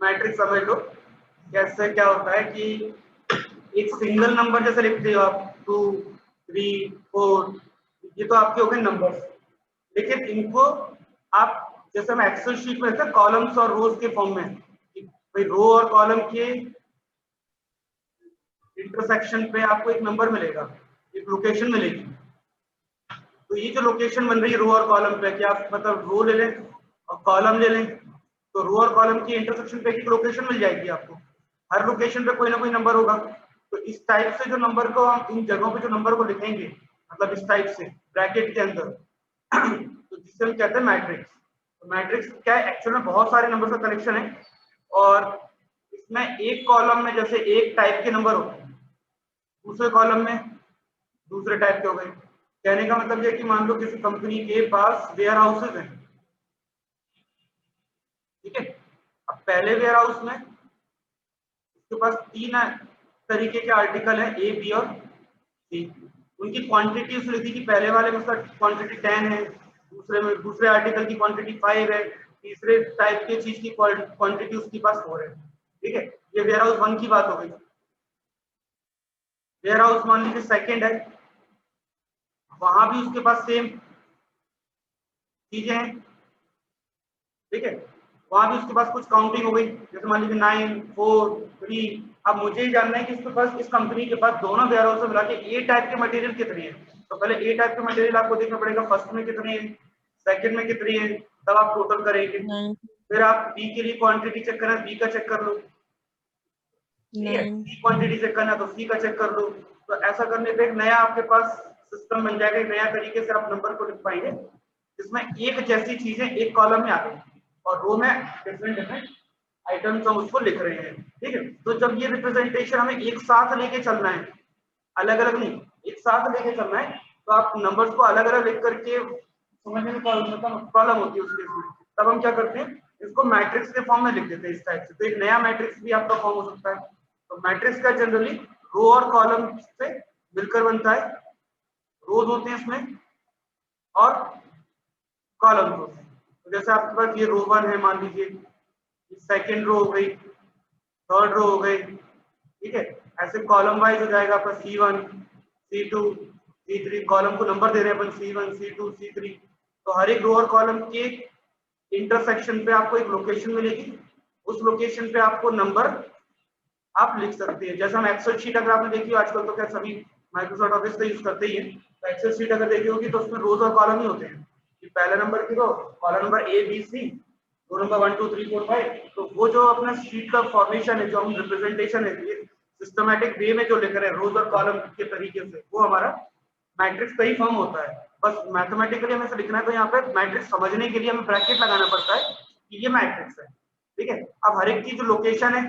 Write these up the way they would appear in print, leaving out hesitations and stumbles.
Matrix समझ लो। कैसे क्या होता है कि एक सिंगल नंबर जैसे लिखते हो आप 2 3 4, ये तो आपके हो गए नंबर्स, लेकिन इनको आप जैसे हम एक्सेल शीट में रहते कॉलम्स और रोज के फॉर्म में, भाई रो और कॉलम के इंटरसेक्शन पे आपको एक नंबर मिलेगा, एक लोकेशन मिलेगी। तो ये जो लोकेशन बन रही है रो और कॉलम पे, कि आप मतलब रो ले लें और कॉलम ले लें, तो रो और कॉलम की इंटरसेक्शन पे एक लोकेशन मिल जाएगी आपको। हर लोकेशन पे कोई ना कोई नंबर होगा। तो इस टाइप से जो नंबर को हम इन जगहों पे जो नंबर को लिखेंगे, मतलब इस टाइप से ब्रैकेट के अंदर, तो जिसे हम कहते हैं मैट्रिक्स। तो मैट्रिक्स क्या है, एक्चुअल में बहुत सारे नंबर का कलेक्शन है, और इसमें एक कॉलम में जैसे एक टाइप के नंबर होते हैं, दूसरे कॉलम में दूसरे टाइप के हो गए। कहने का मतलब ये कि मान लो किसी कंपनी के पास वेयर हाउसेज हैं, ठीक है। अब पहले वेयर हाउस में उसके पास 3 तरीके के आर्टिकल है, ए बी और सी। उनकी क्वांटिटी उसने लिखी कि पहले वाले में उसका क्वांटिटी 10 है, दूसरे में दूसरे आर्टिकल की क्वांटिटी 5 है, तीसरे टाइप की चीज की क्वांटिटी उसके पास 4 है, ठीक है। ये वेयर हाउस 1 की बात हो गई। वेयर हाउस मान लीजिए सेकेंड है, वहां भी उसके पास सेम चीजें हैं, ठीक है। वहां भी उसके पास कुछ काउंटिंग हो गई, जैसे मान लीजिए 9 4 3। अब मुझे ही जानना है कि इसके पास, इस कंपनी के पास दोनों वेयर हाउस से मिला के ए टाइप के मटेरियल कितनी है। तो पहले ए टाइप के मटेरियल आपको देखना पड़ेगा, फर्स्ट में कितनी है, सेकंड में कितनी है, तब आप टोटल करेंगे। फिर आप बी के लिए क्वांटिटी चेक करना, बी का चेक कर लो, ठीक है। सी क्वांटिटी चेक करना तो सी का चेक कर लो। तो ऐसा करने पे एक नया आपके पास सिस्टम बन जाएगा, एक नया तरीके से आप नंबर को लिख पाएंगे, जिसमें एक जैसी चीजें एक कॉलम में आ गई और रो में डिफरेंट डिफरेंट आइटम्स हम उसको लिख रहे हैं, ठीक है। तो जब ये रिप्रेजेंटेशन हमें एक साथ लेके चलना है, अलग अलग नहीं, एक साथ लेके चलना है, तो आप नंबर्स को अलग अलग लिख करके समझने में प्रॉब्लम होती है उसके इसमें। तब हम क्या करते हैं, इसको मैट्रिक्स के फॉर्म में लिख देते हैं इस टाइप से। तो एक नया मैट्रिक्स भी आपका फॉर्म हो सकता है। तो मैट्रिक्स का जनरली रो और कॉलम से मिलकर बनता है, रोज होते हैं इसमें और कॉलम होते हैं। तो जैसे आपके पास ये रो 1 है मान लीजिए, सेकेंड रो हो गई, थर्ड रो हो गई, ठीक है। ऐसे कॉलम वाइज हो जाएगा आपका C1 C2 C3, कॉलम को नंबर दे रहे हैं अपन C1 C2 C3। तो हर एक रो और कॉलम के इंटरसेक्शन पे आपको एक लोकेशन मिलेगी, उस लोकेशन पे आपको नंबर आप लिख सकते हैं। जैसे हम एक्सेल शीट अगर आपने देखी हो, आजकल तो क्या सभी माइक्रोसॉफ्ट ऑफिस का यूज करते ही है, तो एक्सेल शीट अगर देखी होगी तो उसमें रोज और कॉलम ही होते हैं कि पहले नंबर की row, column number A B C, row number 1 2 3 4 5। तो वो जो अपना शीट का फॉर्मेशन है, जो हम रिप्रेजेंटेशन है, सिस्टमैटिक वे में जो लिख रहे हैं रोज और कॉलम के तरीके से, वो हमारा मैट्रिक्स का ही फॉर्म होता है। बस मैथमेटिकली हमें से लिखना है, तो यहाँ पे मैट्रिक्स समझने के लिए हमें ब्रैकेट लगाना पड़ता है कि ये मैट्रिक्स है, ठीक है। अब हर एक की जो लोकेशन है,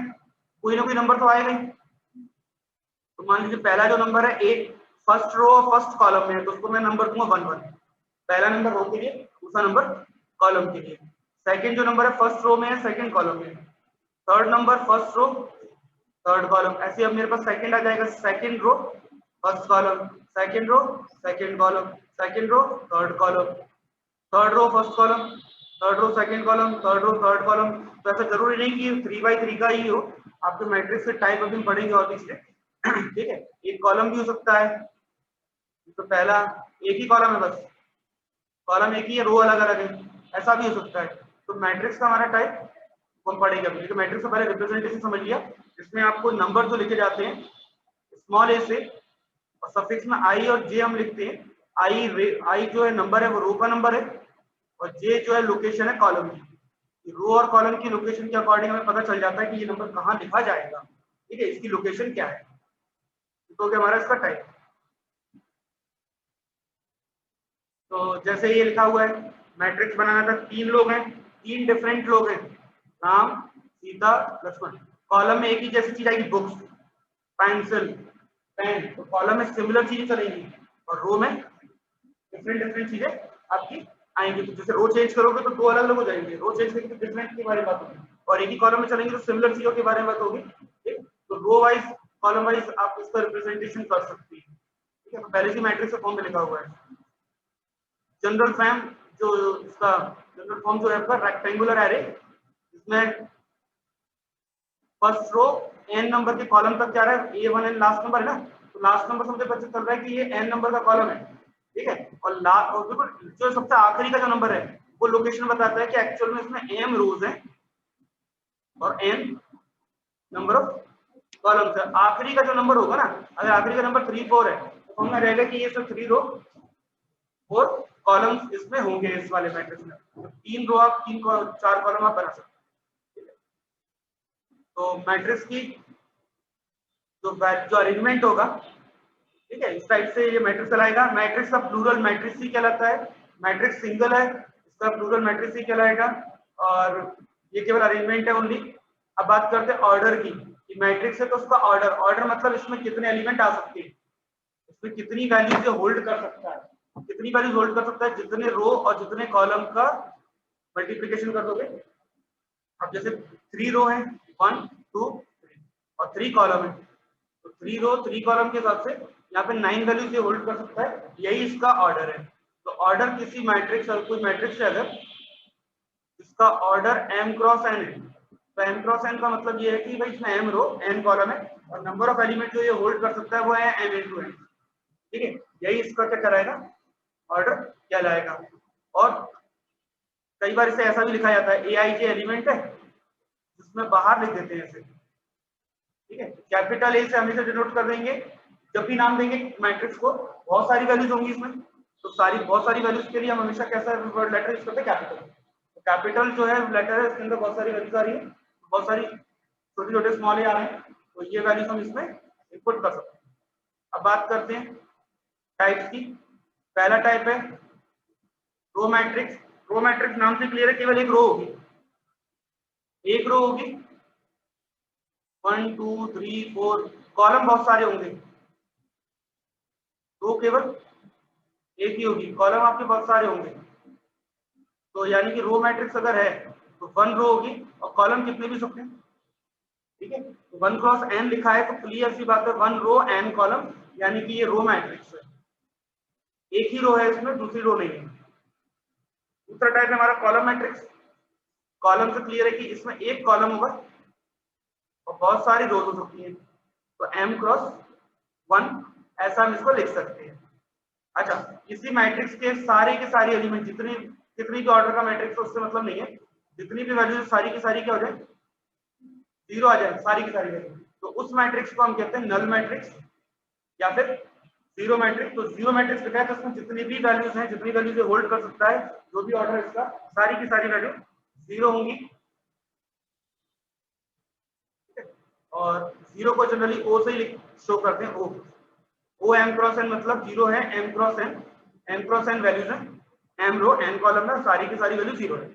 कोई ना कोई नंबर तो आएगा ही। तो मान लीजिए पहला जो नंबर है ए, फर्स्ट रो और फर्स्ट कॉलम में है, तो उसको मैं नंबर दूंगा 1 1। पहला नंबर रो के लिए, दूसरा नंबर कॉलम के लिए। सेकंड जो नंबर है फर्स्ट रो में है, सेकंड कॉलम में। Third number first row, third column. ऐसे अब मेरे पास सेकंड आ जाएगा, second row first column, second row second column, second row third column, third row first column, third row second column, third row third column. तो ऐसा जरूरी नहीं कि 3 by 3 का ही हो, आपके मैट्रिक्स के टाइप अभी पढ़ेंगे और भी चीजें, ठीक है। एक कॉलम भी हो सकता है, तो पहला एक ही कॉलम है, बस कॉलम एक ही है, रो अलग अलग है, ऐसा भी हो सकता है। तो मैट्रिक्स का हमारा टाइप हम पढ़ेंगे अभी। तो मैट्रिक्स से पहले रिप्रेजेंटेशन समझ लिया, इसमें आपको नंबर जो लिखे जाते हैं स्मॉल ए से, और सफिक्स में आई और जे हम लिखते हैं। आई जो है नंबर है वो रो का नंबर है, और जे जो है लोकेशन है कॉलम की। रो और कॉलम की लोकेशन के अकॉर्डिंग हमें पता चल जाता है कि ये नंबर कहाँ लिखा जाएगा, ठीक है, इसकी लोकेशन क्या है। तो क्या हमारा इसका टाइप। तो जैसे ये लिखा हुआ है, मैट्रिक्स बनाना था, 3 लोग हैं, 3 डिफरेंट लोग हैं, राम सीता लक्ष्मण। कॉलम में एक ही जैसी चीज आएगी, बुक्स पेंसिल पेन, तो कॉलम में सिमिलर चीजें चलेंगी, और रो में डिफरेंट डिफरेंट चीजें आपकी आएंगी। तो जैसे रो चेंज करोगे तो 2 अलग अलग हो जाएंगे, रो चेंज करेंगे तो डिफरेंट के बारे में बात होगी, और एक ही कॉलम में चलेंगे तो सिमिलर चीजों के बारे में बात होगी, ठीक। तो रो वाइज कॉलम वाइज आप इसका रिप्रेजेंटेशन कर सकती है, ठीक है। तो पहले से मैट्रिक्स के फॉर्म में लिखा हुआ है। जनरल फॉर्म, जो इसका जनरल फॉर्म जो है आपका रेक्टेंगुलर एरे, इसमें फर्स्ट रो n नंबर के कॉलम तक जा रहा है, A1n लास्ट नंबर है ना, तो लास्ट नंबर से मुझे पता चल रहा है कि ये n नंबर का कॉलम है, ठीक है। और बिल्कुल जो सबसे आखिरी का जो नंबर है वो लोकेशन बताता है कि एक्चुअल में इसमें m रोज हैं और n नंबर ऑफ कॉलम्स है। आखिरी का जो नंबर होगा ना, अगर आखिरी का नंबर 3 4 है तो हमें रहेगा कि ये सब 3 रो और कॉलम्स इसमें होंगे इस वाले मैट्रिक्स में। तो 3 रो आप 4 कॉलम आप बना सकते हैं। तो मैट्रिक्स की जो अरेंजमेंट होगा, ठीक है, इस टाइप से ये मैट्रिक्स चलाएगा। मैट्रिक्स का प्लूरल मैट्रिक्स ही कहलाता है, मैट्रिक्स सिंगल है इसका प्लूरल मैट्रिक्स ही कहलाएगा, और ये केवल अरेंजमेंट है ओनली। अब बात करते हैं ऑर्डर की, कि मैट्रिक्स है तो उसका ऑर्डर मतलब इसमें कितने एलिमेंट आ सकते हैं, इसमें कितनी वैल्यूज होल्ड कर सकता है, कितनी वैल्यूज होल्ड कर सकता है, जितने रो और जितने कॉलम का मल्टीप्लिकेशन कर दोगे। अब जैसे 3 रो है 1 2 3 और 3 कॉलम है, तो 3 रो 3 कॉलम के हिसाब से यहाँ पे 9 वैल्यूज ये होल्ड कर सकता है, यही इसका ऑर्डर है। तो ऑर्डर किसी मैट्रिक्स और कोई मैट्रिक्स है अगर इसका ऑर्डर m क्रॉस n है, तो m क्रॉस n का मतलब ये है कि भाई इसमें m रो n कॉलम है और नंबर ऑफ एलिमेंट जो ये होल्ड कर सकता है वो है m into n, ठीक है। यही इसका क्या कराएगा, ऑर्डर कहलाएगा। और कई बार इसे ऐसा भी लिखा जाता है aij एलिमेंट है जिसमें बाहर लिख देते हैं ऐसे, ठीक है। कैपिटल ए से हमेशा डिनोट कर देंगे, जब भी नाम देंगे मैट्रिक्स को बहुत सारी वैल्यूज होंगी इसमें, तो बहुत सारी वैल्यूज के लिए हम हमेशा कैसा वर्ड लेटर यूज करते हैं, कैपिटल। तो कैपिटल जो है लेटर है उसके अंदर बहुत सारी वैल्यूज आ रही है, बहुत सारी छोटे छोटे स्मॉल आ रहे हैं, तो ये वैल्यूज हम इसमें इनपुट कर सकते हैं। अब बात करते हैं टाइप्स की। पहला टाइप है रो मैट्रिक्स। रो मैट्रिक्स नाम से क्लियर है, केवल एक रो होगी, एक रो होगी 1 2 3 4, कॉलम बहुत सारे होंगे, रो केवल एक ही होगी, कॉलम आपके बहुत सारे होंगे। तो यानी कि रो मैट्रिक्स अगर है तो 1 रो होगी और कॉलम कितने भी सकते हैं, ठीक है। तो 1 क्रॉस n लिखा है तो क्लियर सी बात है 1 रो n कॉलम, यानी कि ये रो मैट्रिक्स है, एक ही रो है इसमें, दूसरी रो नहीं है। दूसरा टाइप है हमारा कॉलम मैट्रिक्स। कॉलम से क्लियर है कि इसमें एक कॉलम होगा और बहुत सारी रोज हो सकती है, तो m क्रॉस 1 ऐसा हम इसको लिख सकते हैं। अच्छा, इसी मैट्रिक्स के सारे एलिमेंट जितने कितनी भी ऑर्डर का मैट्रिक्स उससे मतलब नहीं है, जितनी भी वैल्यू सारी की सारी क्या हो जाए, जीरो आ जाए सारी की सारी वैल्यू, तो उस मैट्रिक्स को हम कहते हैं नल मैट्रिक्स या फिर जीरो मैट्रिक्स। तो जीरो मैट्रिक्स लिखा है तो उसमें जितनी भी वैल्यूज हैं, जितनी वैल्यूज होल्ड कर सकता है, जो भी ऑर्डर है इसका, सारी की सारी वैल्यू जीरो होंगी, और जीरो को जनरली ओ से ही शो करते हैं, ओ एम क्रॉस एन मतलब जीरो है, एम क्रॉस एन वैल्यूज है, एम रो एन कॉलम में सारी की सारी वैल्यू जीरो है।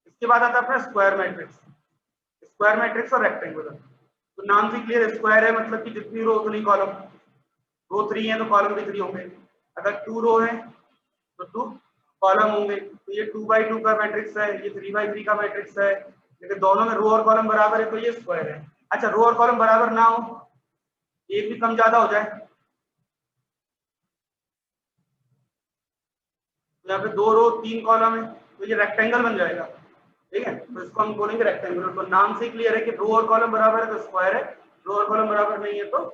इसके बाद आता है अपना स्क्वायर मैट्रिक्स। स्क्वायर मैट्रिक्स और रेक्टेंगुलर, तो नाम से क्लियर, स्क्वायर है मतलब कि जितनी रो उतनी कॉलम, रो 3 है तो कॉलम भी 3 होंगे, अगर 2 रो है तो 2 कॉलम होंगे, तो ये 2 by 2 का मैट्रिक्स है, ये 3 by 3 का मैट्रिक्स है, लेकिन दोनों में रो और कॉलम बराबर है तो ये स्क्वायर है। अच्छा, रो और कॉलम बराबर ना हो, एक भी कम ज्यादा हो जाए, तो यहाँ पे 2 रो 3 कॉलम है तो ये रेक्टेंगल बन जाएगा, ठीक है। तो इसको हम बोलेंगे रेक्टेंगुलर। तो नाम से क्लियर है कि रो और कॉलम बराबर है तो स्क्वायर है, रो और कॉलम बराबर नहीं है तो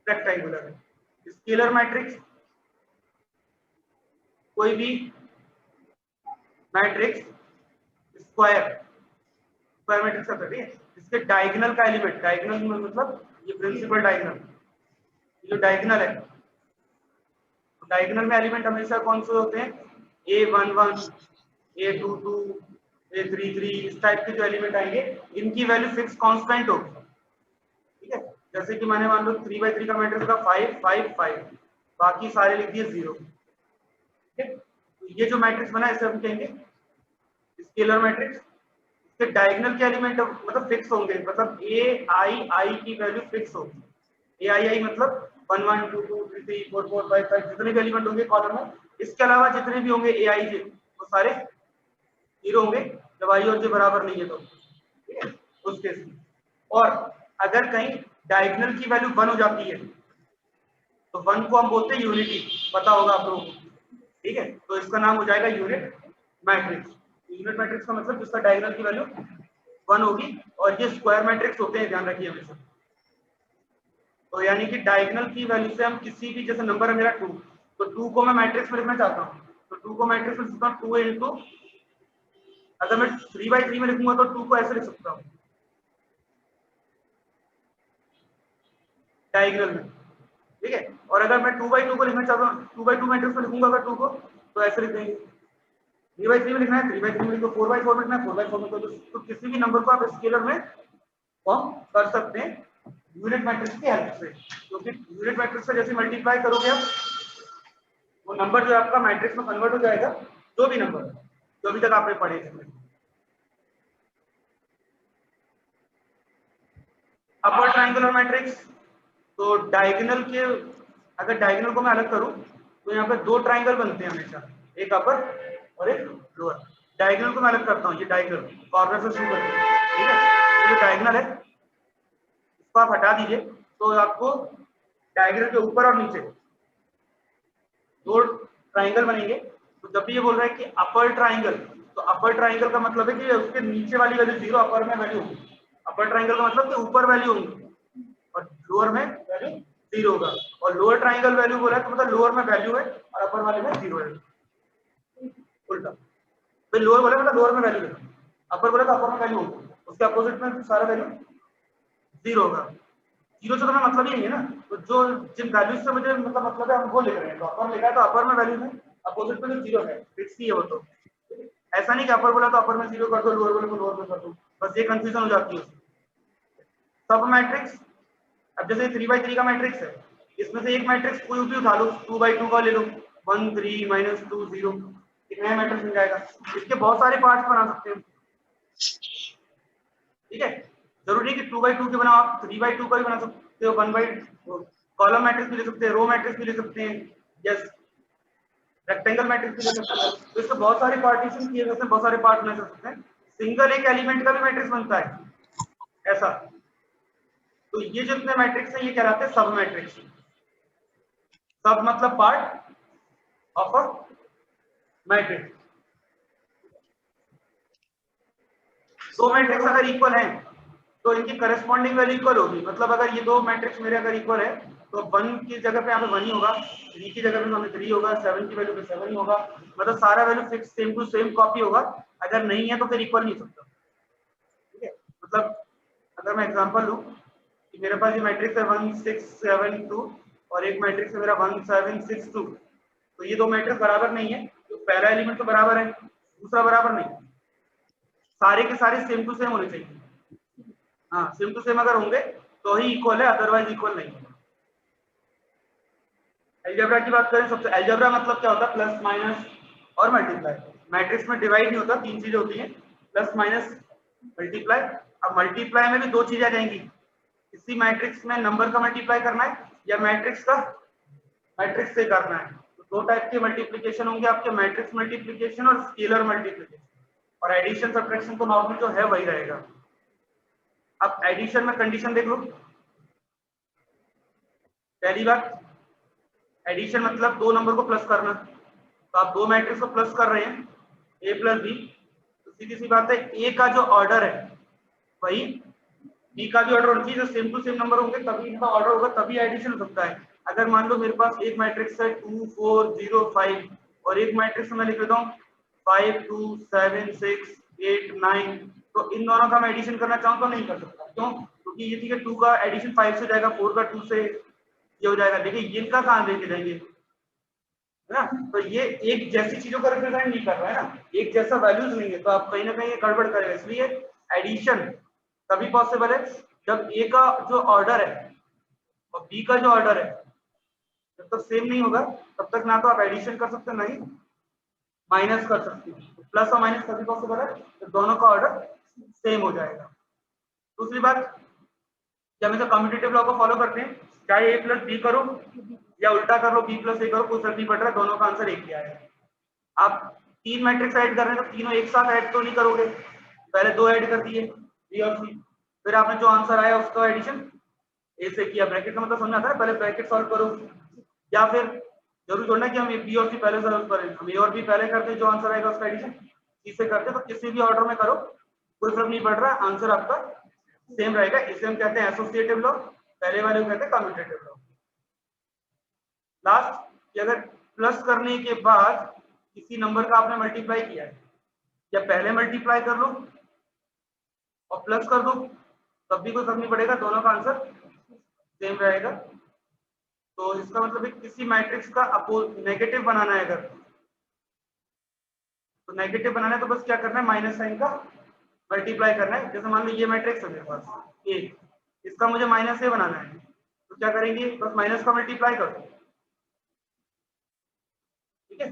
रेक्टेंगुलर है। स्केलर मैट्रिक्स, कोई भी मैट्रिक्स स्क्वायर मैट्रिक्स का है, इसके डायगोनल का एलिमेंट, डायगोनल मतलब ये प्रिंसिपल डायगोनल, ये जो डायगोनल है, तो डायगोनल में एलिमेंट हमेशा कौन से होते हैं, A11 A22 A33, इस टाइप के जो एलिमेंट आएंगे इनकी वैल्यू फिक्स कांस्टेंट होगी, ठीक है। जैसे कि मैंने मान लो 3 by 3 का मैट्रिक्स का 5 5 5, बाकी सारे लिख दिए 0, ठीक है। तो ये जो मैट्रिक्स बना इसे हम कहेंगे स्केलर मैट्रिक्स। इसके डायगोनल के एलिमेंट मतलब फिक्स होंगे, मतलब ai की वैल्यू फिक्स होगी, ai मतलब 1 1 2 2 3 3 4 4 5 5 जितने भी एलिमेंट होंगे कॉलम में, इसके अलावा जितने भी होंगे aij वो सारे जीरो होंगे, जब आई और जे बराबर नहीं है तो, ठीक है, उस केस में। और अगर कहीं डायगोनल की वैल्यू 1 हो जाती है तो 1 को हम बोलते हैं यूनिटी, पता होगा आप लोगों को, ठीक है। तो इसका नाम हो जाएगा यूनिट मैट्रिक्स। यूनिट मैट्रिक्स का मतलब जिसका डायगोनल की वैल्यू 1 होगी, और ये स्क्वायर मैट्रिक्स होते हैं, ध्यान रखिए हमेशा। तो यानी कि डायगोनल की वैल्यू से हम किसी भी, जैसे नंबर है मेरा 2, तो 2 को मैं मैट्रिक्स में लिखना चाहता हूँ, तो 2 को मैट्रिक्स में लिखता हूँ 2 इंटू, अगर मैं 3/3 में लिखूंगा तो 2 को ऐसे लिख सकता हूँ डायगोनल में, ठीक है। और अगर मैं 2/2 को लिखना चाहता हूँ, 2/2 मैट्रिक्स में लिखूंगा अगर 2 को, तो ऐसे लिख देंगे। 3/3 में लिखना है 3/3 में लिखो, 4/4 में लिखना है 4/4 में, तो किसी भी नंबर को आप स्केलर में फॉर्म कर सकते हैं यूनिट मैट्रिक्स की हेल्प से, क्योंकि यूनिट मैट्रिक्स से जैसे मल्टीप्लाई करोगे आप, वो नंबर जो आपका मैट्रिक्स में कन्वर्ट हो जाएगा, जो भी नंबर जो अभी तक आपने पढ़े थे। अपर ट्रायंगुलर मैट्रिक्स, तो डायगोनल के, अगर डायगोनल को मैं अलग करूं तो यहाँ पे 2 ट्रायंगल बनते हैं हमेशा, एक अपर और एक लोअर। डायगोनल को मैं अलग करता हूँ, ये डायगोनल कॉर्नर से शुरू करते हैं, ठीक है। ये डायगोनल है, इसको आप हटा दीजिए, तो आपको डायगोनल के ऊपर और नीचे 2 ट्रायंगल बनेंगे। तो जब भी ये बोल रहा है कि अपर ट्रायंगल, तो अपर ट्रायंगल का मतलब है कि उसके नीचे वाली वैल्यू 0, अपर में वैल्यू होगी। अपर ट्रायंगल का मतलब कि ऊपर वैल्यू होगी और लोअर में वैल्यू 0 होगा, और लोअर ट्रायंगल वैल्यू बोला है तो मतलब लोअर में वैल्यू है और अपर वाले में 0 है, उल्टा। फिर लोअर बोला मतलब लोअर में वैल्यू है, अपर बोला तो अपर में वैल्यू होगी, उसके अपोजिट में सारा वैल्यू 0 होगा। 0 से तो मैं मतलब ही नहीं है ना, तो जो जिन वैल्यूज से मुझे मतलब है हम वो लिख रहे हैं, तो अपर लिखा है तो अपर में वैल्यू है, अपोजिट में तो 0 है, फिक्स ही है वो। तो ऐसा नहीं कि अपर बोला तो अपर में 0 कर दो, लोअर बोला तो लोअर में कर दो, बस ये कंफ्यूजन हो जाती है। सब मैट्रिक्स, अब जैसे 3/3 का मैट्रिक्स है, इसमें से एक मैट्रिक्स कोई भी उठा लो, 2/2 का ले लो, 1 3 -2 0, एक नया मैट्रिक्स मिल जाएगा। इसके बहुत सारे पार्ट्स बना सकते हैं, ठीक है। जरूरी कि 2/2 के बनाओ, आप 3/2 का भी बना सकते हो, 1/, कॉलम मैट्रिक्स भी ले सकते हैं, रो मैट्रिक्स भी ले सकते हैं, यस, रेक्टेंगल मैट्रिक्स भी ले सकते हैं। तो इसके बहुत सारे पार्टीशन किए जाते हैं, बहुत सारे पार्ट बना सकते हैं। सिंगल एक एलिमेंट का भी मैट्रिक्स बनता है ऐसा। तो ये जितने मैट्रिक्स हैं ये कहलाते हैं सब मैट्रिक्स। सब मतलब पार्ट ऑफ अ मैट्रिक्स। दो मैट्रिक्स अगर इक्वल हैं तो इनकी करस्पॉन्डिंग वैल्यू इक्वल होगी, मतलब अगर ये दो मैट्रिक्स मेरे अगर इक्वल है तो 1 की जगह पे यहाँ पे 1 ही होगा, 3 की जगह पे हमें 3 होगा, 7 की वैल्यू पे 7 ही होगा, मतलब सारा value fix same to same copy होगा। अगर नहीं है तो फिर इक्वल नहीं सकता, ठीक है। मतलब अगर मैं एग्जांपल लूं कि मेरे पास ये मैट्रिक्स है 1 6 7 2 और एक मैट्रिक्स है मेरा 1 7 6 2, तो ये दो मैट्रिक्स बराबर नहीं है, तो पहला एलिमेंट तो बराबर है, दूसरा बराबर नहीं, सारे के सारे सेम टू सेम होने चाहिए। हाँ, सेम टू सेम अगर होंगे तो ही इक्वल है, अदरवाइज इक्वल नहीं है। अलजेब्रा की बात करें, सबसे अलजेब्रा मतलब क्या होता है, प्लस माइनस और मल्टीप्लाई। मैट्रिक्स में डिवाइड नहीं होता, 3 चीजें होती हैं, प्लस माइनस मल्टीप्लाई। अब मल्टीप्लाई में भी 2 चीजें आ जाएंगी, किसी मैट्रिक्स में नंबर का मल्टीप्लाई करना है या मैट्रिक्स का मैट्रिक्स से करना है। तो 2 टाइप के मल्टीप्लिकेशन होंगे आपके, मैट्रिक्स मल्टीप्लिकेशन और स्केलर मल्टीप्लिकेशन, और एडिशन सब्ट्रैक्शन तो नॉर्मल जो है वही रहेगा। अब एडिशन में कंडीशन देख लो, पहली बात एडिशन मतलब दो नंबर को प्लस करना, तो आप दो मैट्रिक्स को प्लस कर रहे हैं ए प्लस बी, तो सीधी सी बात है ए का जो ऑर्डर है वही बी का भी ऑर्डर होना चाहिए, जो सेम टू सेम नंबर होंगे तभी इनका ऑर्डर होगा, तभी एडिशन हो सकता है। अगर मान लो मेरे पास एक मैट्रिक्स है 2 4 0 5 और एक मैट्रिक्स में लिख देता हूँ 5 2 7 6 8 9, तो इन दोनों का मैं एडिशन करना चाहूँ तो नहीं कर सकता, क्यों? क्योंकि ये ठीक है 2 का एडिशन 5 से हो जाएगा, 4 का 2 से ये हो जाएगा, देखिए इनका कहाँ लेके जाएंगे, है ना। तो ये एक जैसी चीजों का रिप्रेजेंट नहीं कर रहा है ना, एक जैसा वैल्यूज नहीं है, तो आप कहीं ना कहीं गड़बड़ करेगा। इसलिए एडिशन तभी पॉसिबल है जब ए का जो ऑर्डर है और बी का जो ऑर्डर है जब तक सेम नहीं होगा तब तक ना तो आप एडिशन कर सकते नहीं माइनस कर सकते हैं। तो प्लस और माइनस तभी पॉसिबल है तो दोनों का ऑर्डर सेम हो जाएगा। दूसरी बात, जब हम कम्यूटेटिव लॉ को फॉलो करते हैं, चाहे ए प्लस बी करो या उल्टा कर लो बी प्लस ए करो, कोई फर्क नहीं पड़ रहा है, दोनों का आंसर एक ही आएगा। आप 3 मैट्रिक्स ऐड कर रहे हैं तो तीनों एक साथ ऐड तो नहीं करोगे, पहले 2 ऐड कर दिए बी और सी, फिर आपने जो आंसर आया उसका एडिशन ए से किया, ब्रैकेट का मतलब समझ आता है, पहले ब्रैकेट सॉल्व करो, या फिर जरूरी थोड़ा कि हम बी और सी पहले सॉल्व करें, हम ए और बी पहले करते जो आंसर आएगा उसका एडिशन सी से करते, तो किसी भी ऑर्डर में करो कोई फर्क नहीं पड़ रहा, आंसर आपका सेम रहेगा। इसे हम कहते हैं एसोसिएटिव लॉ, पहले वाले को कहते हैं कम्यूटेटिव लॉ। लास्ट कि अगर प्लस करने के बाद किसी नंबर का आपने मल्टीप्लाई किया है, या पहले मल्टीप्लाई कर लो और प्लस कर दो, तब भी कोई फर्क नहीं पड़ेगा, दोनों का आंसर सेम रहेगा। तो इसका मतलब है किसी मैट्रिक्स का नेगेटिव बनाना है अगर, तो नेगेटिव बनाना है तो बस क्या करना है, माइनस साइन का मल्टीप्लाई करना है। जैसे मान लो ये मैट्रिक्स है मेरे पास ए, इसका मुझे माइनस ए बनाना है, तो क्या करेंगे, बस माइनस का मल्टीप्लाई कर दो, ठीक है,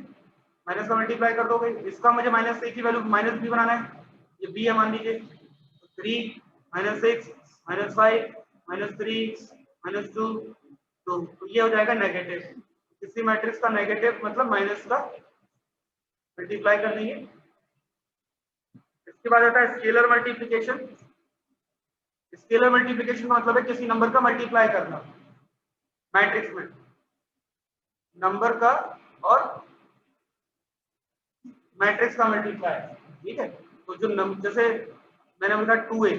माइनस का मल्टीप्लाई कर दोगे। इसका मुझे माइनस ए की वैल्यू माइनस बी बनाना है, ये बी है मान लीजिए, 3 -6 -5 -3 -2 तो ये हो जाएगा नेगेटिव। किसी मैट्रिक्स का नेगेटिव मतलब माइनस का मल्टीप्लाई कर देंगे। इसके बाद आता है स्केलर मल्टीप्लिकेशन। स्केलर मल्टीप्लिकेशन का मतलब है किसी नंबर का मल्टीप्लाई करना मैट्रिक्स में, नंबर का और मैट्रिक्स का मल्टीप्लाई, ठीक है। तो जो जैसे मैंने बोला 2a,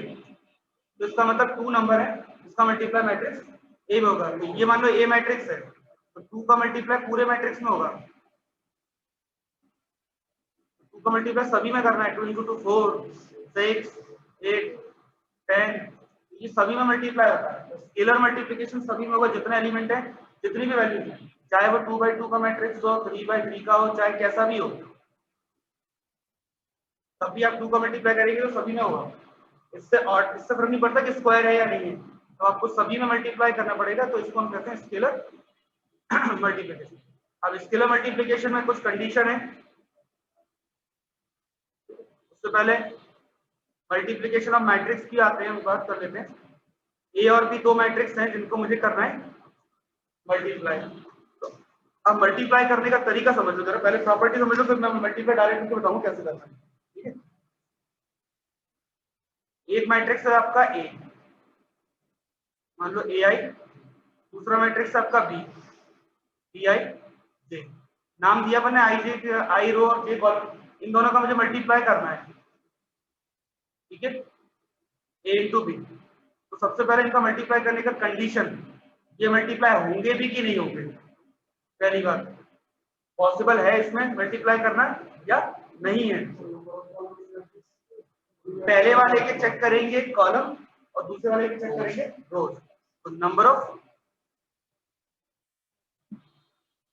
तो इसका मतलब 2 नंबर है, इसका मल्टीप्लाई मैट्रिक्स ए में होगा। तो ये मान लो ए मैट्रिक्स है, तो 2 का मल्टीप्लाई पूरे मैट्रिक्स में होगा, 2 का मल्टीप्लाई सभी में करना है, 2 × 2 4 6 8 10, ये सभी में मल्टीप्लाई होता है। तो स्केलर मल्टीप्लिकेशन सभी में होगा, जितने एलिमेंट है, जितनी भी वैल्यू है, चाहे वो 2/2 का मैट्रिक्स हो, 3/3 का हो, चाहे कैसा भी हो, तब भी आप 2 का मल्टीप्लाई करेंगे तो सभी में होगा। इससे फर्क नहीं पड़ता कि स्क्वायर है या नहीं है, तो आपको सभी में मल्टीप्लाई करना पड़ेगा, तो इसको हम कहते हैं स्केलर मल्टीप्लिकेशन। अब स्केलर मल्टीप्लिकेशन में कुछ कंडीशन है। उससे पहले मल्टीप्लिकेशन ऑफ मैट्रिक्स की आते हैं, बात कर लेते हैं। ए और बी दो मैट्रिक्स हैं जिनको मुझे करना है मल्टीप्लाई। तो अब मल्टीप्लाई करने का तरीका समझ लो जरा, पहले प्रॉपर्टी समझ लो, फिर मैं मल्टीप्लाई डायरेक्ट करके बताऊंगा कैसे करना है, ठीक है। एक मैट्रिक्स है आपका ए, मान लो ए आई, दूसरा मैट्रिक्स है आपका बी, बी आई जे, नाम दिया मैंने आई जे, आई रो और जे कॉलम, इन दोनों का मुझे मल्टीप्लाई करना है, ठीक है, ए इंटू बी। तो सबसे पहले इनका मल्टीप्लाई करने का कंडीशन, ये मल्टीप्लाई होंगे भी कि नहीं होंगे। पहली बात, पॉसिबल है इसमें मल्टीप्लाई करना या नहीं है। पहले वाले के चेक करेंगे कॉलम और दूसरे वाले के चेक करेंगे रोज। तो नंबर ऑफ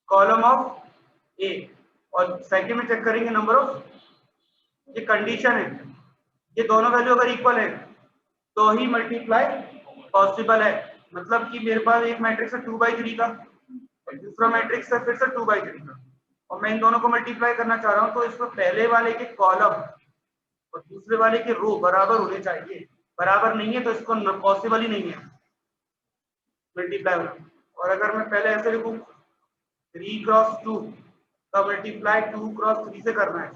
कॉलम ऑफ ए, और सेकंड में चेक करेंगे नंबर ऑफ, ये कंडीशन है, ये दोनों वैल्यू अगर इक्वल है तो ही मल्टीप्लाई पॉसिबल है। मतलब कि मेरे पास एक मैट्रिक्स है 2/3 का और दूसरा मैट्रिक्स है फिर से 2/3 का, और मैं इन दोनों को मल्टीप्लाई करना चाह रहा हूं, तो इसमें पहले वाले के कॉलम और दूसरे वाले के रो बराबर होने चाहिए। बराबर नहीं है तो इसको पॉसिबल ही नहीं है मल्टीप्लाई होना। और अगर मैं पहले ऐसे लिखूं 3 × 2 का मल्टीप्लाई 2 × 3 से करना है,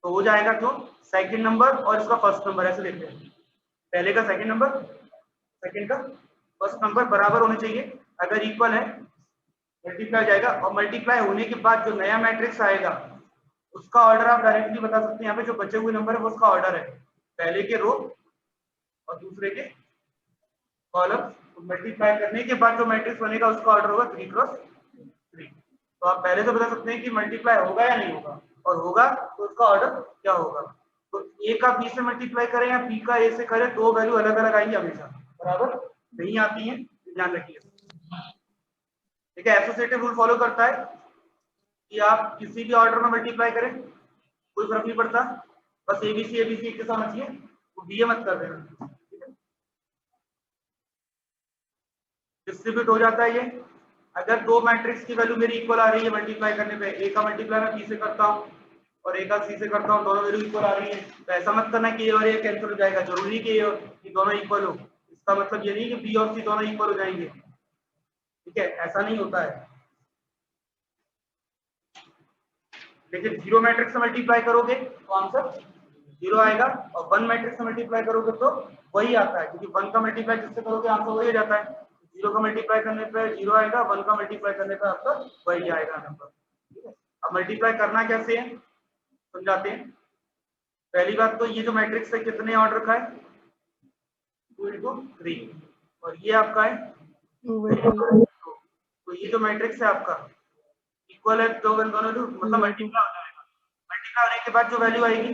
तो हो जाएगा क्यों, सेकंड नंबर और इसका फर्स्ट नंबर ऐसे लेते हैं, पहले का सेकंड नंबर, सेकंड का फर्स्ट नंबर बराबर होने चाहिए। अगर इक्वल है मल्टीप्लाई जाएगा, और मल्टीप्लाई होने के बाद जो नया मैट्रिक्स आएगा उसका ऑर्डर आप डायरेक्टली बता सकते हैं। यहाँ पे जो बचे हुए नंबर है वो उसका ऑर्डर है, पहले के रो और दूसरे के कॉलम, मल्टीप्लाई करने के बाद जो मैट्रिक्स बनेगा उसका ऑर्डर होगा 3 × 3। तो आप पहले से बता सकते हैं कि मल्टीप्लाई होगा या नहीं होगा, और होगा तो उसका ऑर्डर क्या होगा। तो ए का बी से मल्टीप्लाई करें या बी का ए से करें, दो वैल्यू अलग अलग आएंगी, हमेशा बराबर नहीं आती है, ध्यान रखिए। ठीक है, एसोसिएटिव रूल फॉलो करता है कि आप किसी भी ऑर्डर में मल्टीप्लाई करें कोई फर्क नहीं पड़ता, बस एबीसी एबीसी एक जैसा समझिए, वो डीए मत कर देना, ठीक है। डिस्ट्रीब्यूट हो जाता है ये, अगर दो मैट्रिक्स की वैल्यू मेरी इक्वल आ रही है मल्टीप्लाई करने पे, ए का मल्टीप्लाई मैं बी से करता हूँ और ए का सी से करता हूँ, दोनों वैल्यू इक्वल आ रही है, तो ऐसा मत करना कि ए और ए कैंसिल हो जाएगा, जरूरी कि दोनों इक्वल हो। इसका मतलब ये नहीं कि बी और सी दोनों इक्वल हो जाएंगे, ठीक है, ऐसा नहीं होता है। लेकिन जीरो मैट्रिक्स से मल्टीप्लाई करोगे तो आंसर जीरो आएगा, और वन मैट्रिक्स से मल्टीप्लाई करोगे तो वही आता है, क्योंकि वन का मल्टीप्लाई जिससे करोगे आंसर वही जाता है। जीरो का मल्टीप्लाई करने पे जीरो आएगा, वन का मल्टीप्लाई करने पे आपका वही आएगा नंबर, ठीक है। अब मल्टीप्लाई करना कैसे है समझाते हैं। पहली बात तो ये जो मैट्रिक्स है कितने ऑर्डर का है, 2 into 3, और ये आपका है 2/3। तो ये जो मैट्रिक्स है आपका इक्वल है, तो दोनों मतलब मल्टीप्लाई हो जाएगा। मल्टीप्लाई होने के बाद जो वैल्यू आएगी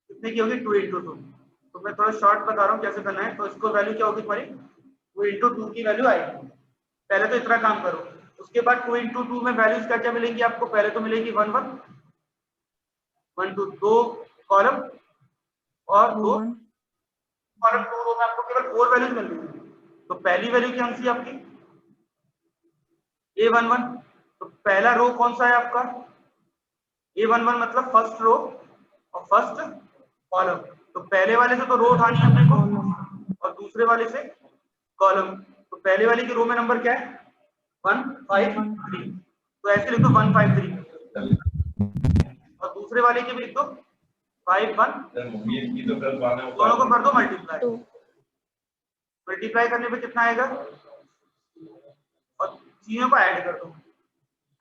कितने की होगी, 2 into 2। तो मैं थोड़ा शॉर्ट बता रहा हूँ कैसे करना है। तो इसको वैल्यू क्या होगी तुम्हारी, 2 into 2 की वैल्यू आएगी। पहले तो इतना काम करो, उसके बाद 2 into 2 में वैल्यूज क्या क्या मिलेंगी आपको, पहले तो मिलेगी 1 1 1 2 2 कॉलम और 2 कॉलम 2 रो में आपको केवल 4 वैल्यूज मिल रही है। तो पहली वैल्यू क्या सी आपकी A11। तो पहला रो कौन सा है आपका, A11 मतलब फर्स्ट रो और फर्स्ट कॉलम। तो पहले वाले से तो रो उठानी है अपने को और दूसरे वाले से कॉलम। तो पहले वाले की रो में नंबर क्या है, 153। तो ऐसे लिख दो 153 और दूसरे वाले के भी लिख दो 51। दोनों को कर दो मल्टीप्लाई। मल्टीप्लाई करने पे कितना आएगा, और चीजों को ऐड कर दो।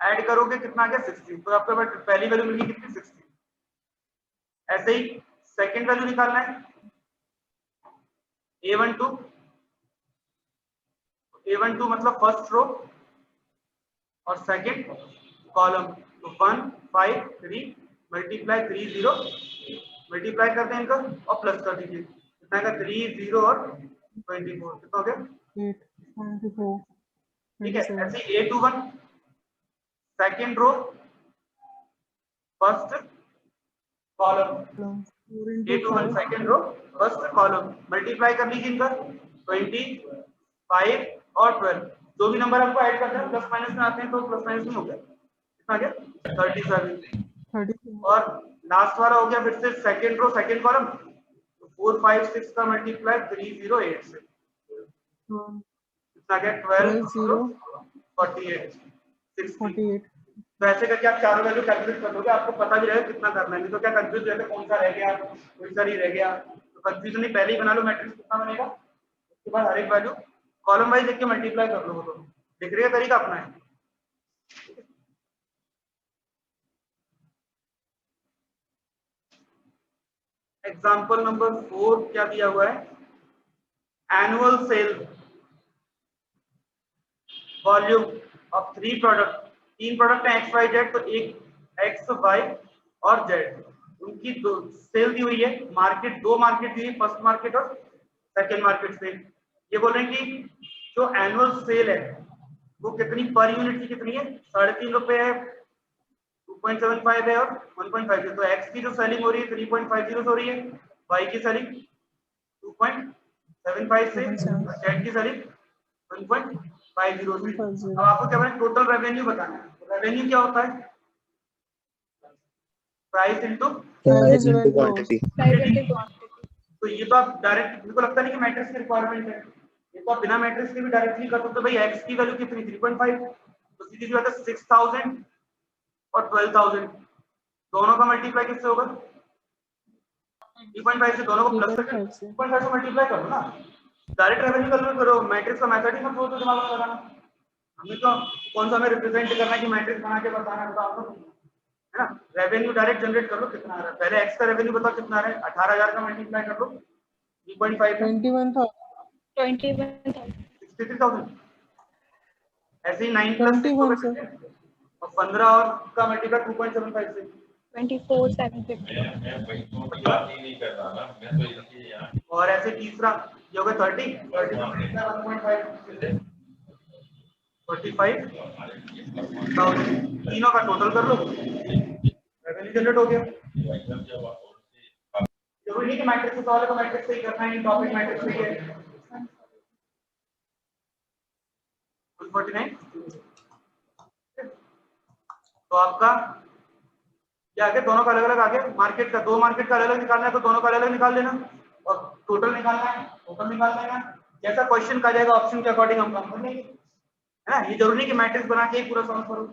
ऐड करोगे कितना आ गया 16। तो आपके पास पहली वैल्यू मिली कितनी 16। ऐसे ही सेकंड वैल्यू निकालना है A12 मतलब फर्स्ट रो और सेकंड कॉलम। तो 153 मल्टीप्लाई 30 मल्टीप्लाई करते हैं इनका और प्लस कर दीजिए, कितना आएगा 30 और 24, कितना हो गया 8 ठीक है। ऐसे A21 second row first column, A21 second row first column multiply कर लीजिए इनका 25 और 12। जो भी नंबर आपको ऐड करते हैं प्लस माइनस में आते हैं तो प्लस माइनस नहीं हो गया, कितना गया 37। और लास्ट वाला हो गया फिर से सेकंड रो सेकंड कॉलम, तो 4 5 6 का मल्टीप्लाई 308 से कितना गया 12 0 48 60। तो ऐसे करके आप चारों वैल्यू कैलकुलेट कर दोगे, आपको पता भी रहेगा कितना करना है। नहीं तो क्या कंफ्यूज रहते कौन सा रह गया कोई सा नहीं रह गया। तो कंफ्यूजन नहीं, पहले ही बना लो मैट्रिक्स कितना बनेगा, उसके बाद हर एक वैल्यू कॉलम वाइज देख के मल्टीप्लाई कर लो। वो तो दिख रही है तरीका अपना है। एग्जाम्पल नंबर 4 क्या दिया हुआ है, annual sale volume of 3 product. 3 product है एक्स वाई जेड, तो एक एक्स वाई और जेड, उनकी दो सेल दी हुई है। मार्केट, दो मार्केट दी हुई, फर्स्ट मार्केट और सेकेंड मार्केट सेल। ये बोल रहे हैं कि जो एनुअल सेल है वो कितनी पर यूनिट की कितनी है, 3.5 रुपए है, 2.75 है और 1.50। तो एक्स की जो सेलिंग हो रही है 3.50 हो रही है, वाई की सेलिंग 2.75 से, जेड की सेलिंग 1.50 से। अब आपको क्या बताना, टोटल रेवेन्यू बताना है। रेवेन्यू क्या होता है, प्राइस इनटू क्वांटिटी। तो ये तो आप डायरेक्ट, मेरे को लगता नहीं कि मैट्रिक्स की रिक्वायरमेंट है, ये तो आप बिना मैट्रिक्स के भी डायरेक्टली कर सकते हो। भाई एक्स की वैल्यू कितनी 3.5, तो सीधी सी बात है 6000 और 12000 दोनों का मल्टीप्लाई किससे होगा, 3.5 से, दोनों को प्लस करके 2.5 से मल्टीप्लाई करो ना। डायरेक्ट रेवेन्यू कैलकुलेट करो, मैट्रिक्स का मेथड ही मत बोलो तो दिमाग में लगाना। हमें तो कौन सा हमें रिप्रेजेंट करना है कि मैट्रिक्स बना के बताना है, बताओ तो, है ना। रेवेन्यू डायरेक्ट जनरेट कर लो कितना आ रहा है, पहले एक्स का रेवेन्यू बताओ कितना आ रहा है, 18000 का मल्टीप्लाई कर लो 3.5 में 63,000। ऐसे ही 9 प्लस 6 हो गए और 15 और का मल्टीप्लाई 2.75 से 24,750। और ऐसे तीसरा ये हो गया 30 45,000। तीनों का टोटल कर लो, रेवेन्यू जनरेट हो गया। जरूरी नहीं कि मैट्रिक्स सॉल्व है तो मैट्रिक्स से ही करना है, टॉपिक मैट्रिक्स से ही है। 149। तो आपका क्या आ गया, दोनों का अलग अलग आ गया। मार्केट का, दो मार्केट का अलग अलग निकालना है तो दोनों का अलग अलग निकाल लेना और टोटल निकालना है, टोटल निकाल लेना। जैसा क्वेश्चन का जाएगा ऑप्शन के अकॉर्डिंग हम काम कर लेंगे, है ना। ये जरूरी नहीं कि मैट्रिक्स बना के ही पूरा सॉल्व करो।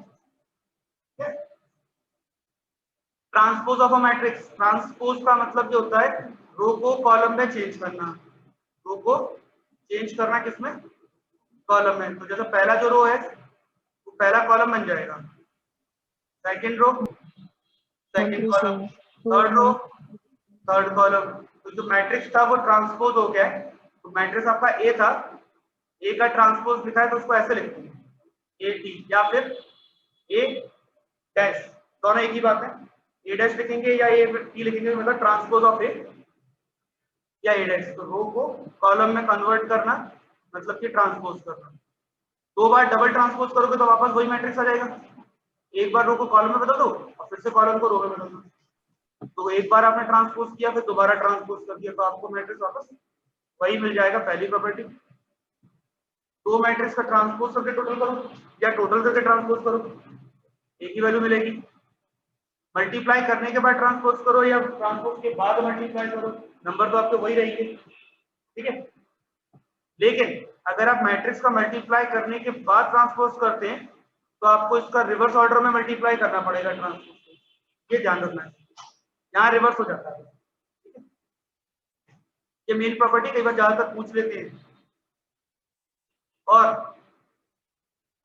Transpose of a matrix, transpose का मतलब जो होता है रो को कॉलम में चेंज करना, रो को चेंज करना किसमें, कॉलम में। तो जैसे पहला जो रो है वो पहला कॉलम बन जाएगा, second row second column, third row, third column. तो जो मैट्रिक्स था वो ट्रांसपोज हो गया है। तो मैट्रिक्स आपका ए था, ए का ट्रांसपोज लिखा है तो उसको ऐसे लिखते हैं ए टी या फिर ए डैश, दोनों एक ही बात है। ए डैश लिखेंगे या ए टी लिखेंगे, मतलब ट्रांसपोज ऑफ ए या ए डैश। तो रो को कॉलम में कन्वर्ट करना मतलब कि ट्रांसपोज करना। दो बार डबल ट्रांसपोज करोगे तो वापस वही मैट्रिक्स आ जाएगा। एक बार रो को कॉलम में बदल दो और फिर से कॉलम को रो में बदल दो। तो एक बार आपने ट्रांसपोज किया फिर दोबारा ट्रांसपोज कर दिया तो आपको मैट्रिक्स वापस वही मिल जाएगा, पहली प्रॉपर्टी। दो मैट्रिक्स का ट्रांसपोज करके टोटल करो या टोटल करके ट्रांसपोज करो, एक ही वैल्यू मिलेगी। मल्टीप्लाई करने के बाद ट्रांसपोज करो या ट्रांसपोज के बाद मल्टीप्लाई करो, नंबर तो आपके वही रहेंगे, ठीक है। लेकिन अगर आप मैट्रिक्स का मल्टीप्लाई करने के बाद ट्रांसपोज करते हैं तो आपको इसका रिवर्स ऑर्डर में मल्टीप्लाई करना पड़ेगा ट्रांसपोज को, ये ध्यान रखना है, यहाँ रिवर्स हो जाता है। ये मेन प्रॉपर्टी कई बार ज्यादातर पूछ लेते हैं। और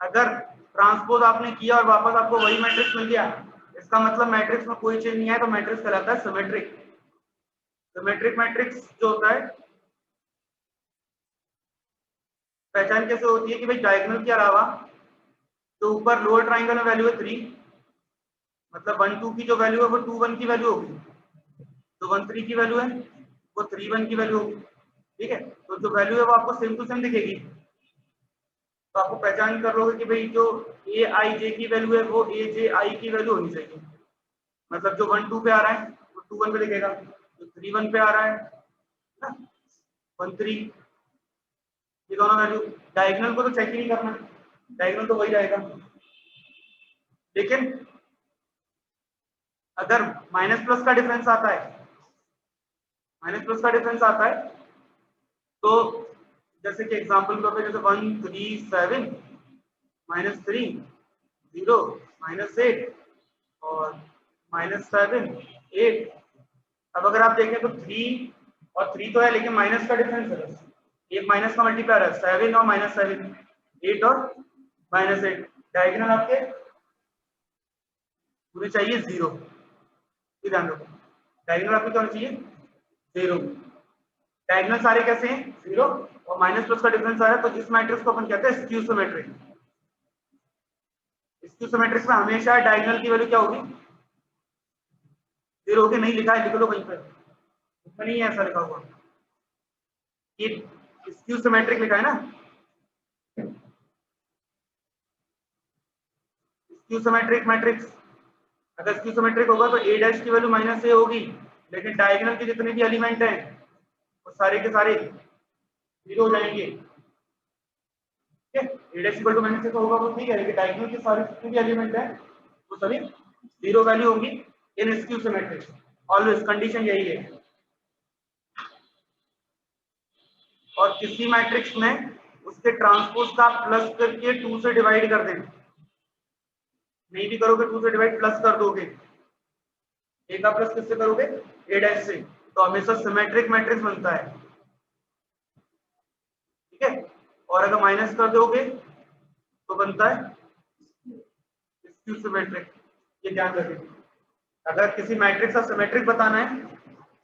अगर ट्रांसपोज आपने किया और वापस आपको वही मैट्रिक्स मिल गया, इसका मतलब मैट्रिक्स में कोई चेंज नहीं है, तो मैट्रिक्स कहलाता है सिमेट्रिक। सिमेट्रिक मैट्रिक्स जो होता है पहचान कैसे होती है कि भाई डायगोनल के अलावा जो ऊपर लोअर ट्राइंगल में वैल्यू है 3, मतलब 1 2 की जो वैल्यू है वो 2 1 की वैल्यू होगी, जो 1 3 की वैल्यू है वो 3 1 की वैल्यू होगी, ठीक है। तो जो वैल्यू है वो आपको सेम टू सेम दिखेगी। तो आपको पहचान कर लोगे कि भाई जो ए आई जे की वैल्यू है वो ए जे आई की वैल्यू होनी चाहिए। मतलब जो 1 2 पे आ रहा है वो 2 1 पे दिखेगा, जो 3 1 पे आ रहा है ना 1 3, ये दोनों वैल्यू। डायगोनल को तो चेक ही नहीं करना, डायगोनल तो वही रहेगा। लेकिन अगर माइनस प्लस का डिफरेंस आता है, माइनस प्लस का डिफरेंस आता है तो जैसे कि एग्जांपल के तौर पे जैसे 1 3 7 -3 0 -8 और -7 8। अब अगर आप देखें तो 3 और 3 तो है लेकिन माइनस का डिफरेंस है, एक माइनस का मल्टीप्लायर है, 7 और -7, 8 और -8। डायगोनल आपके होने चाहिए 0, ध्यान रखो डायगोनल आपके क्या होना चाहिए 0। डायगोनल सारे कैसे हैं 0 और माइनस प्लस का डिफरेंस आ रहा है, तो इस मैट्रिक्स को अपन कहते हैं स्क्यू सिमेट्रिक। स्क्यू सिमेट्रिक में हमेशा डायगोनल की वैल्यू क्या होगी 0 होगी। नहीं लिखा है लिख लो वहीं पर, उसमें नहीं है ऐसा लिखा हुआ, ये स्क्यू सिमेट्रिक लिखा है ना। स्क्यू सिमेट्रिक मैट्रिक्स अगर स्क्यू सिमेट्रिक होगा तो ए डैश की वैल्यू -a होगी, लेकिन डायगोनल के जितने भी एलिमेंट हैं वो सारे के सारे 0 हो जाएंगे, ठीक है। ए डैश इक्वल टू -a तो होगा वो ठीक है, लेकिन डायगोनल के सारे जितने भी एलिमेंट हैं वो सभी 0 वैल्यू होगी इन स्क्यू सिमेट्रिक। ऑलवेज कंडीशन यही है। और किसी मैट्रिक्स में उसके ट्रांसपोज का प्लस करके 2 से डिवाइड कर दें, नहीं भी करोगे 2 से डिवाइड प्लस कर दोगे, ए का प्लस किससे करोगे ए डैश से, तो हमेशा सिमेट्रिक मैट्रिक्स बनता है, ठीक है। और अगर माइनस कर दोगे तो बनता है स्क्यू सिमेट्रिक, ये ध्यान रखें। अगर किसी मैट्रिक्स का सिमेट्रिक बताना है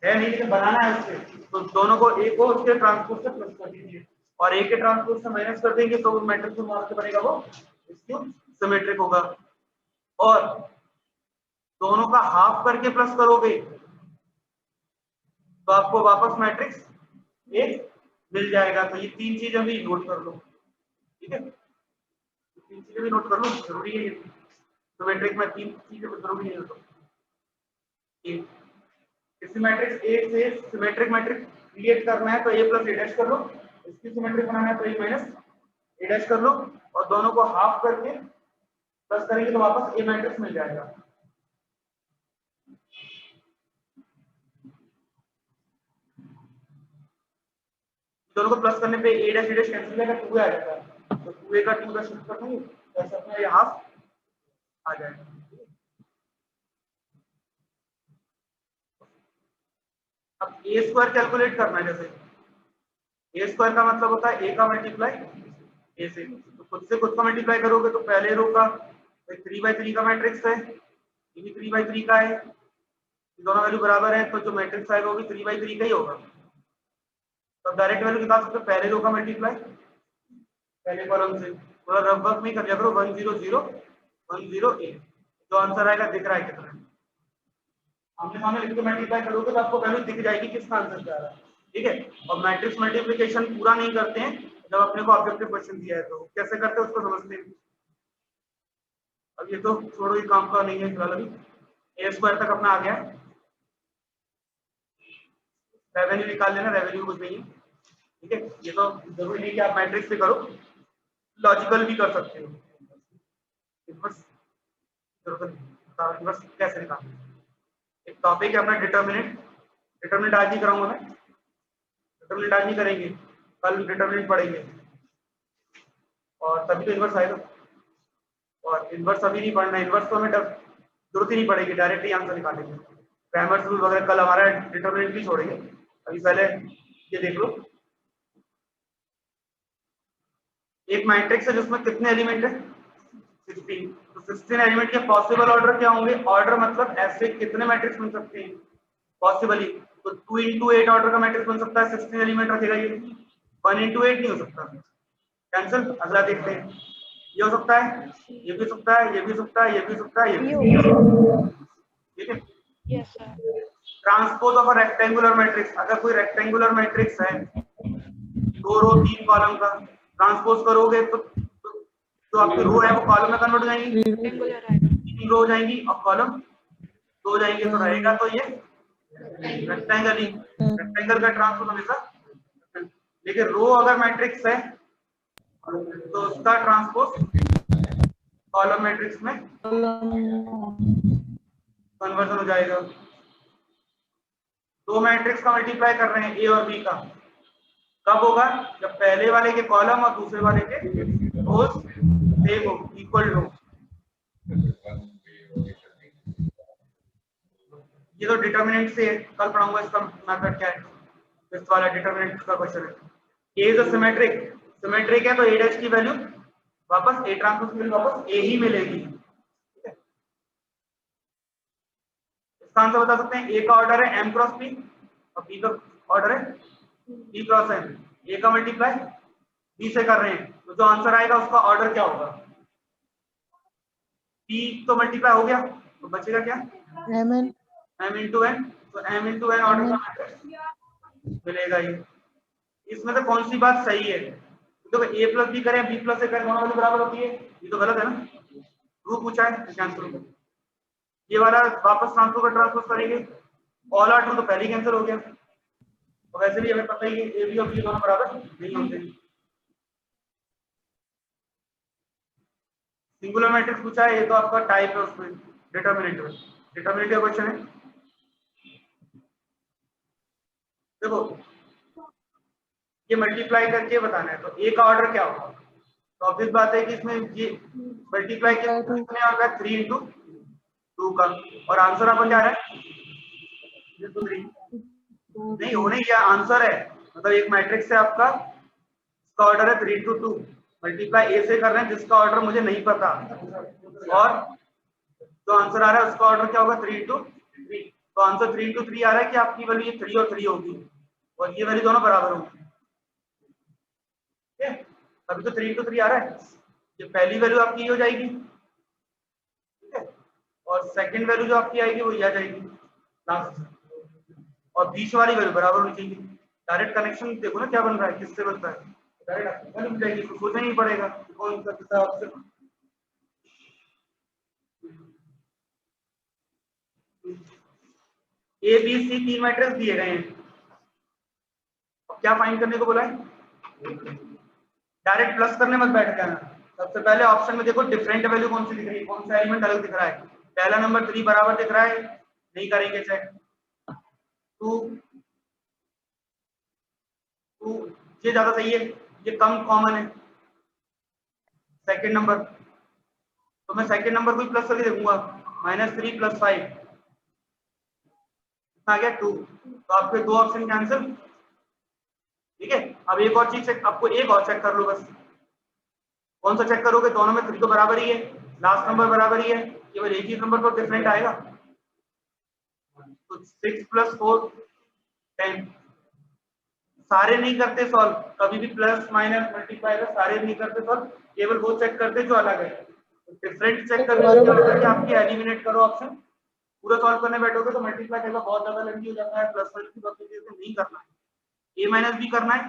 नहीं लेकिन बनाना है उससे, तो दोनों को ए को उसके ट्रांसपोज से प्लस कर दीजिए और ए के ट्रांसपोज से माइनस कर देंगे तो वो मैट्रिक्स जो मार्क बनेगा वो स्क्यू सिमेट्रिक होगा। और दोनों का हाफ करके प्लस करोगे तो आपको वापस मैट्रिक्स ए मिल जाएगा। तो ये 3 चीजें भी नोट कर लो, ठीक है, 3 चीजें भी नोट कर लो, जरूरी है ये। तो मैट्रिक्स में 3 चीजें जरूरी है। तो किसी मैट्रिक्स ए से सिमेट्रिक मैट्रिक्स क्रिएट करना है तो ए प्लस ए डैश कर लो, इसकी सिमेट्रिक बनाना है तो ए माइनस ए डैश कर लो, और दोनों को हाफ करके प्लस करेंगे तो वापस ए मैट्रिक्स मिल जाएगा। दोनों को प्लस करने पे ए डैश कैंसिल हो जाएगा, 2 आ जाएगा, तो 2a का 2 शिफ्ट कर दूंगी तो ऐसा अपना ये हाफ आ जाएगा। अब ए स्क्वायर कैलकुलेट करना है, जैसे ए स्क्वायर का मतलब होता है ए का मल्टीप्लाई ए से, तो खुद से खुद का मल्टीप्लाई करोगे तो पहले रो का 3 by 3 का मैट्रिक्स है, ये भी 3 by 3 का है, दोनों वैल्यू बराबर है तो जो मैट्रिक्स आएगा वो भी 3/3 का ही होगा। तो डायरेक्ट वैल्यू निकाल सकते हो पहले रो का मल्टीप्लाई पहले कॉलम से, पूरा रफ वर्क नहीं कर लिया करो। 1 0 0 1 0 8 जो आंसर आएगा दिख रहा है कितना, आमने सामने लिख के मल्टीप्लाई करोगे तो आपको वैल्यू दिख जाएगी किसका आंसर क्या आ रहा है। ठीक है, और मैट्रिक्स मल्टीप्लिकेशन पूरा नहीं करते हैं जब अपने को ऑब्जेक्टिव क्वेश्चन दिया है तो कैसे करते हैं उसको समझते हैं। अब ये तो छोड़ो, ये काम का नहीं है फिलहाल। अभी ए स्क्वायर तक अपना आ गया है, रेवेन्यू निकाल लेना, रेवेन्यू कुछ नहीं है। ठीक है, ये तो जरूरी नहीं कि आप मैट्रिक्स से करो, लॉजिकल भी कर सकते हो। बस बस कैसे निकालना, एक टॉपिक है अपना डिटर्मिनेंट। डिटर्मिनेंट आज नहीं कराऊंगा मैं, डिटर्मिनेंट आज नहीं करेंगे, कल डिटर्मिनेंट पढ़ेंगे और तभी तो इन्वर्स आएगा। और इन्वर्स अभी नहीं पढ़ना, इन्वर्स तो हमें जरूरत ही नहीं पड़ेगी, डायरेक्टली आंसर निकालेंगे। ग्रामर रूल वगैरह कल हमारा डिटर्मिनेंट भी छोड़ेंगे, अभी पहले ये देख लो। एक मैट्रिक्स है जिसमें कितने एलिमेंट है 16, तो 16 एलिमेंट के पॉसिबल ऑर्डर क्या होंगे। ऑर्डर मतलब ऐसे कितने मैट्रिक्स बन सकते हैं पॉसिबली, तो 2 into 8 ऑर्डर का मैट्रिक्स बन सकता है, 16 एलिमेंट रखेगा ये। 1 into 8 नहीं हो सकता, कैंसिल। अगला देखते हैं, ये हो सकता है, ये भी हो सकता है, ये भी हो सकता है, ये भी हो सकता है, ये भी हो सकता है। ठीक है, Yes, sir. Transpose of a rectangular matrix, अगर कोई रेक्टेंगुलर मैट्रिक्स है 2 रो 3 कॉलम का, ट्रांसपोज करोगे तो जो आपकी रो है वो कॉलम में कन्वर्ट हो जाएंगी, Rectangular आएगा. 3 रो हो जाएंगी और कॉलम 2 हो जाएंगे, तो रहेगा तो ये रेक्टेंगल ही। रेक्टेंगल का ट्रांसपोज हमेशा, लेकिन रो अगर मैट्रिक्स है तो उसका ट्रांसपोज कॉलम मैट्रिक्स में कन्वर्जन हो जाएगा। दो मैट्रिक्स का मल्टीप्लाई कर रहे हैं ए और बी का, कब होगा, जब पहले वाले के कॉलम और दूसरे वाले के रोज सेम हो, इक्वल हो। ये तो डिटर्मिनेंट से कल पढ़ाऊंगा, इसका मेथड क्या है, इस वाला डिटर्मिनेंट का क्वेश्चन है। ए इज अ सिमेट्रिक, सिमेट्रिक है तो ए डैश की वैल्यू वापस ए ट्रांसपोज की वैल्यू वापस ए ही मिलेगी। ठीक है, इसका आंसर बता सकते हैं, ए का ऑर्डर है m क्रॉस p और b का ऑर्डर है p क्रॉस n। ए का मल्टीप्लाई b से कर रहे हैं तो जो आंसर आएगा उसका ऑर्डर क्या होगा, p तो मल्टीप्लाई हो गया तो बचेगा क्या, m into n, तो m into n ऑर्डर का मैट्रिक्स मिलेगा ये। इसमें तो कौन सी बात सही है, तो a प्लस बी करें b प्लस ए करें दोनों वाली बराबर होती है, ये तो गलत है ना। रूप पूछा है कैंसिल हो, ये वाला वापस ट्रांसफर का ट्रांसफर करेंगे, ऑल आर ट्रू तो पहले ही कैंसिल हो गया। और वैसे भी हमें पता ही है ए बी और बी दोनों बराबर नहीं होते। सिंगुलर मैट्रिक्स पूछा है, ये तो आपका टाइप है उसमें डिटरमिनेंट में, डिटरमिनेंट का क्वेश्चन है। देखो ये मल्टीप्लाई करके बताना है तो ए का ऑर्डर क्या होगा, तो ऑब्वियस बात है कि इसमें ये मल्टीप्लाई के कितने होगा 3 into 2 का, और आंसर अपन क्या है 3 नहीं होने, ये आंसर है, मतलब एक मैट्रिक्स है आपका, इसका ऑर्डर है 3 into 2, मल्टीप्लाई ए से कर रहे हैं जिसका ऑर्डर मुझे नहीं पता, और जो आंसर आ रहा है उसका ऑर्डर क्या होगा 3 into 3, तो आंसर 3 into 3 आ रहा है कि आपकी वैल्यू ये 3 और 3 होगी और ये वैल्यू दोनों बराबर होगी। ठीक है, अभी तो 3 into 3 आ रहा है, ये पहली वैल्यू आपकी ये हो जाएगी। ठीक है, और सेकंड वैल्यू जो आपकी आएगी वो ये आ जाएगी लास्ट, और बीच वाली वैल्यू बराबर होनी चाहिए। डायरेक्ट कनेक्शन देखो ना क्या बन रहा है, किससे बनता है, डायरेक्ट वैल्यू मिल जाएगी, तो सोचना नहीं पड़ेगा कौन सा कितना option. A B C 3 matrix दिए गए हैं, अब क्या फाइंड करने को बोला है, डायरेक्ट प्लस करने मत बैठ जाना। सबसे पहले ऑप्शन में देखो डिफरेंट वैल्यू कौन सी दिख रही है, कौन सा एलिमेंट अलग दिख रहा है। पहला नंबर 3 बराबर दिख रहा है, नहीं करेंगे चेक। 2 ये ज्यादा सही है, ये कम कॉमन है। सेकंड नंबर, तो मैं सेकंड नंबर को ही प्लस करके देखूंगा, -3 + 5 आ गया 2, तो आपके दो ऑप्शन कैंसिल। ठीक है, अब एक और चीज चेक, आपको एक और चेक कर लो बस, कौन सा चेक करोगे, दोनों में 3 तो बराबर ही है, लास्ट नंबर बराबर ही है, केवल एक ही नंबर पर डिफरेंट आएगा। तो 6 + 4 10। सारे नहीं करते सॉल्व, कभी भी प्लस माइनस मल्टीप्लाई का सारे नहीं करते सॉल्व, केवल वो चेक करते जो अलग है। डिफरेंट चेक करने से क्या होता है कि आपकी एलिमिनेट करो ऑप्शन, पूरा सॉल्व करने बैठोगे तो मल्टीप्लाई करना बहुत ज्यादा लेंथी हो जाता है, प्लस वाली की प्रोसीजर से नहीं करना है, a माइनस b करना है।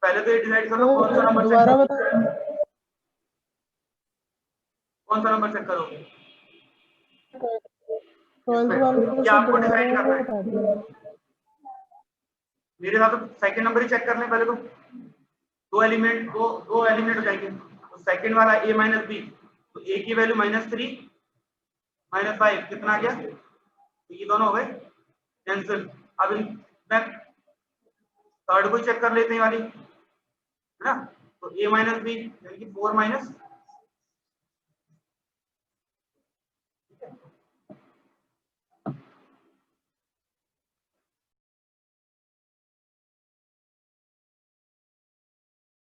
पहले तो ये डिसाइड करो कौन सा नंबर चेक करोगे, कौन सा नंबर चेक करोगे, क्या आपको डिसाइड करना है। मेरे साथ तो सेकंड नंबर ही चेक करने पहले तो, दो एलिमेंट हो जाएंगे, तो सेकंड वाला a माइनस बी, तो a की वैल्यू -3 -5 कितना आ गया, तो ये दोनों हो गए कैंसिल। अब मैं थर्ड को चेक कर लेते हैं वाली, है ना, तो a माइनस बी यानी कि 4 -